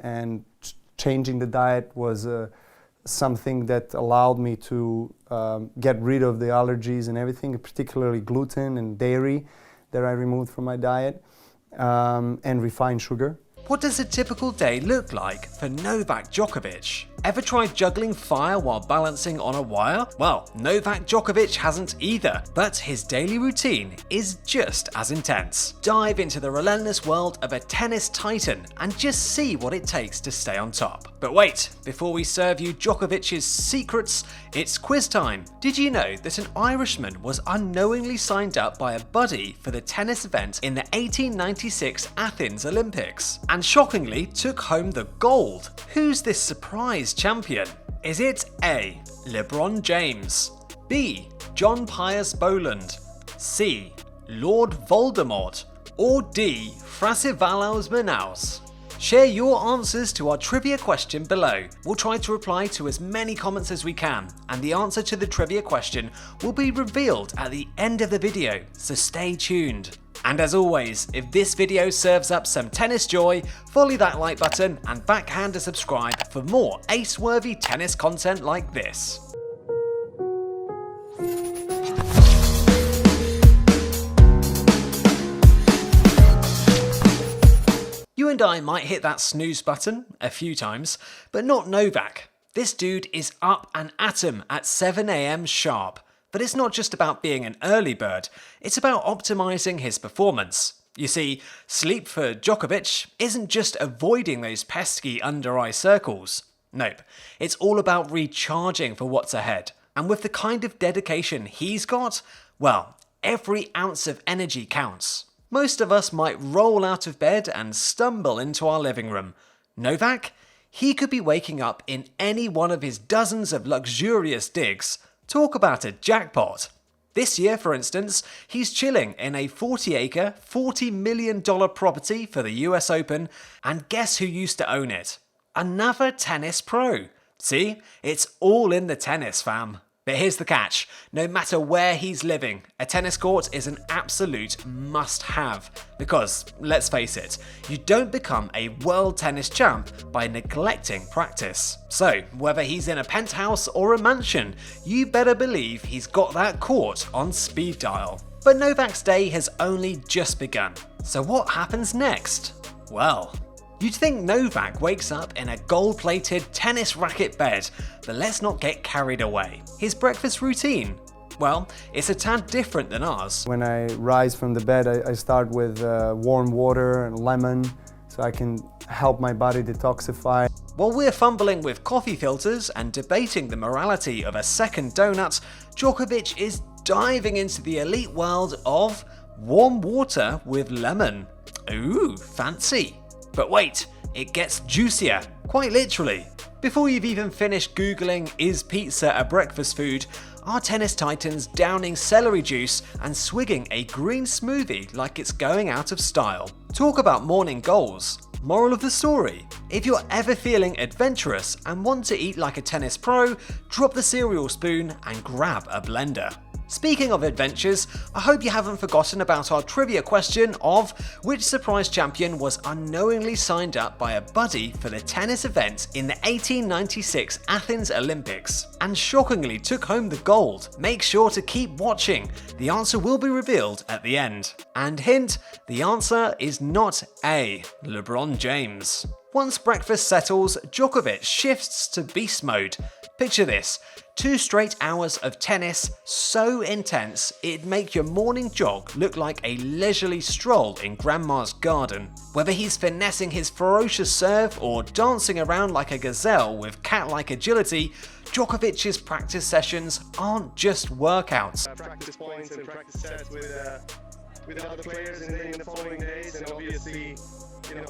and changing the diet was something that allowed me to get rid of the allergies and everything, particularly gluten and dairy that I removed from my diet, and refined sugar. What does a typical day look like for Novak Djokovic? Ever tried juggling fire while balancing on a wire? Well, Novak Djokovic hasn't either, but his daily routine is just as intense. Dive into the relentless world of a tennis titan and just see what it takes to stay on top. But wait, before we serve you Djokovic's secrets, it's quiz time. Did you know that an Irishman was unknowingly signed up by a buddy for the tennis event in the 1896 Athens Olympics, and shockingly took home the gold? Who's this surprise champion? Is it A. LeBron James, B. John Pius Boland, C. Lord Voldemort, or D. Frasivalos Manaus? Share your answers to our trivia question below. We'll try to reply to as many comments as we can, and the answer to the trivia question will be revealed at the end of the video, so stay tuned. And as always, if this video serves up some tennis joy, follow that like button and backhand a subscribe for more ace-worthy tennis content like this. You and I might hit that snooze button a few times, but not Novak. This dude is up and at 'em at 7 AM sharp. But it's not just about being an early bird, it's about optimizing his performance. You see, sleep for Djokovic isn't just avoiding those pesky under-eye circles. Nope, it's all about recharging for what's ahead. And with the kind of dedication he's got, well, every ounce of energy counts. Most of us might roll out of bed and stumble into our living room. Novak? He could be waking up in any one of his dozens of luxurious digs. Talk about a jackpot. This year, for instance, he's chilling in a 40-acre, $40 million property for the US Open, and guess who used to own it? Another tennis pro. See, it's all in the tennis, fam. But here's the catch, no matter where he's living, a tennis court is an absolute must-have. Because, let's face it, you don't become a world tennis champ by neglecting practice. So, whether he's in a penthouse or a mansion, you better believe he's got that court on speed dial. But Novak's day has only just begun. So what happens next? Well, you'd think Novak wakes up in a gold-plated tennis racket bed, but let's not get carried away. His breakfast routine? Well, it's a tad different than ours. When I rise from the bed, I start with warm water and lemon, so I can help my body detoxify. While we're fumbling with coffee filters and debating the morality of a second donut, Djokovic is diving into the elite world of warm water with lemon. Ooh, fancy. But wait, it gets juicier, quite literally. Before you've even finished Googling, is pizza a breakfast food, our tennis titan's downing celery juice and swigging a green smoothie like it's going out of style. Talk about morning goals. Moral of the story, if you're ever feeling adventurous and want to eat like a tennis pro, drop the cereal spoon and grab a blender. Speaking of adventures, I hope you haven't forgotten about our trivia question of which surprise champion was unknowingly signed up by a buddy for the tennis event in the 1896 Athens Olympics and shockingly took home the gold. Make sure to keep watching, the answer will be revealed at the end. And hint, the answer is not A. LeBron James. Once breakfast settles, Djokovic shifts to beast mode. Picture this, 2 straight hours of tennis so intense it'd make your morning jog look like a leisurely stroll in grandma's garden. Whether he's finessing his ferocious serve or dancing around like a gazelle with cat-like agility, Djokovic's practice sessions aren't just workouts. Practice points and practice sets with other players in the following days, and obviously,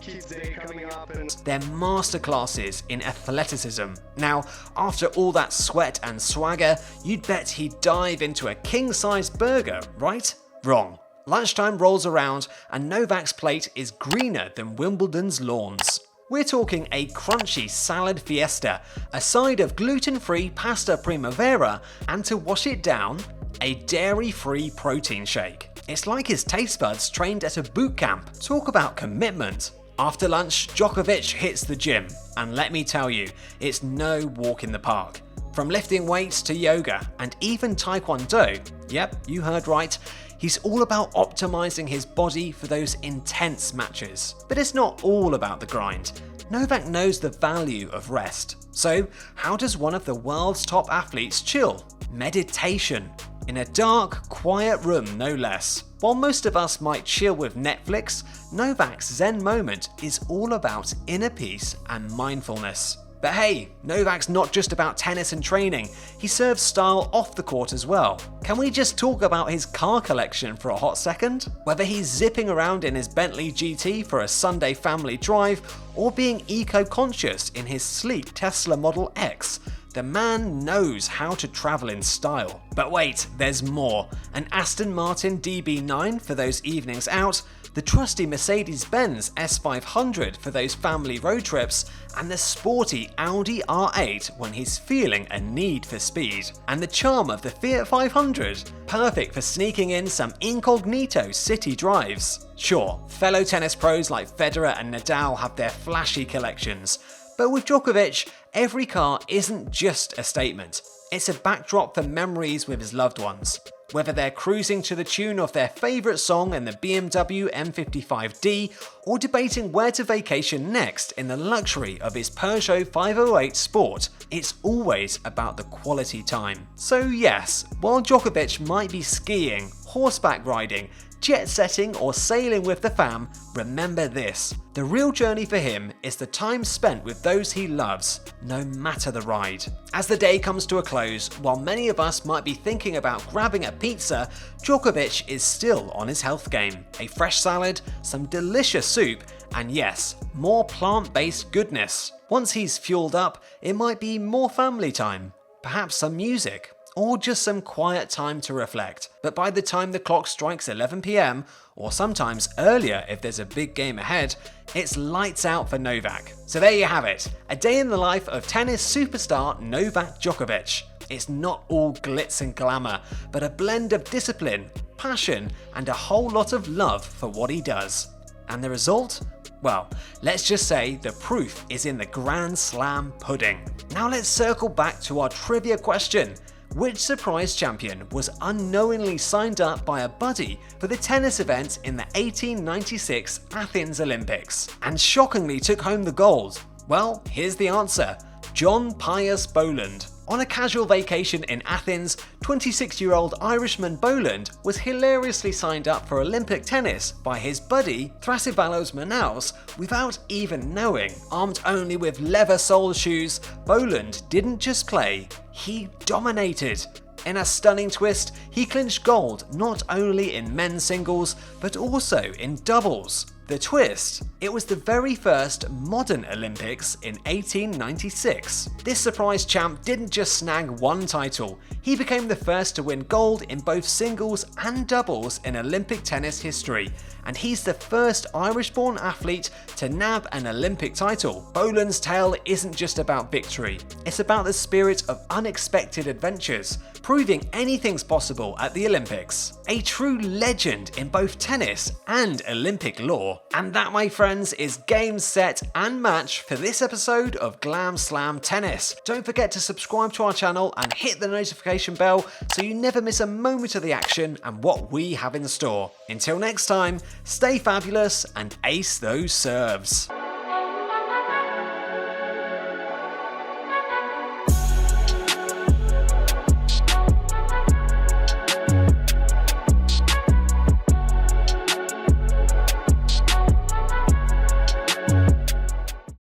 Kids Day coming up, and they're masterclasses in athleticism. Now, after all that sweat and swagger, you'd bet he'd dive into a king-sized burger, right? Wrong. Lunchtime rolls around and Novak's plate is greener than Wimbledon's lawns. We're talking a crunchy salad fiesta, a side of gluten-free pasta primavera, and to wash it down, a dairy-free protein shake. It's like his taste buds trained at a boot camp. Talk about commitment. After lunch, Djokovic hits the gym, and let me tell you, it's no walk in the park. From lifting weights to yoga and even taekwondo, yep, you heard right, he's all about optimizing his body for those intense matches. But it's not all about the grind. Novak knows the value of rest. So, how does one of the world's top athletes chill? Meditation. In a dark, quiet room, no less. While most of us might chill with Netflix, Novak's Zen moment is all about inner peace and mindfulness. But hey, Novak's not just about tennis and training, he serves style off the court as well. Can we just talk about his car collection for a hot second? Whether he's zipping around in his Bentley GT for a Sunday family drive, or being eco-conscious in his sleek Tesla Model X, the man knows how to travel in style. But wait, there's more. An Aston Martin DB9 for those evenings out, the trusty Mercedes-Benz S500 for those family road trips, and the sporty Audi R8 when he's feeling a need for speed. And the charm of the Fiat 500, perfect for sneaking in some incognito city drives. Sure, fellow tennis pros like Federer and Nadal have their flashy collections, but with Djokovic, every car isn't just a statement. It's a backdrop for memories with his loved ones. Whether they're cruising to the tune of their favourite song in the BMW M55D, or debating where to vacation next in the luxury of his Peugeot 508 Sport, it's always about the quality time. So yes, while Djokovic might be skiing, horseback riding, jet setting or sailing with the fam, remember this: the real journey for him is the time spent with those he loves, no matter the ride. As the day comes to a close, while many of us might be thinking about grabbing a pizza, Djokovic is still on his health game. A fresh salad, some delicious soup, and yes, more plant-based goodness. Once he's fueled up, it might be more family time, perhaps some music, or just some quiet time to reflect. But by the time the clock strikes 11 PM, or sometimes earlier if there's a big game ahead, it's lights out for Novak. So there you have it, a day in the life of tennis superstar Novak Djokovic. It's not all glitz and glamour, but a blend of discipline, passion, and a whole lot of love for what he does. And the result? Well, let's just say the proof is in the Grand Slam pudding. Now let's circle back to our trivia question. Which surprise champion was unknowingly signed up by a buddy for the tennis event in the 1896 Athens Olympics, and shockingly took home the gold? Well, here's the answer: John Pius Boland. On a casual vacation in Athens, 26-year-old Irishman Boland was hilariously signed up for Olympic tennis by his buddy Thrasivalos Manaus without even knowing. Armed only with leather sole shoes, Boland didn't just play, he dominated. In a stunning twist, he clinched gold not only in men's singles, but also in doubles. The twist? It was the very first modern Olympics in 1896. This surprise champ didn't just snag one title, he became the first to win gold in both singles and doubles in Olympic tennis history, and he's the first Irish-born athlete to nab an Olympic title. Boland's tale isn't just about victory, it's about the spirit of unexpected adventures, proving anything's possible at the Olympics. A true legend in both tennis and Olympic lore. And that, my friends, is game, set, and match for this episode of Glam Slam Tennis. Don't forget to subscribe to our channel and hit the notification bell so you never miss a moment of the action and what we have in store. Until next time, stay fabulous and ace those serves.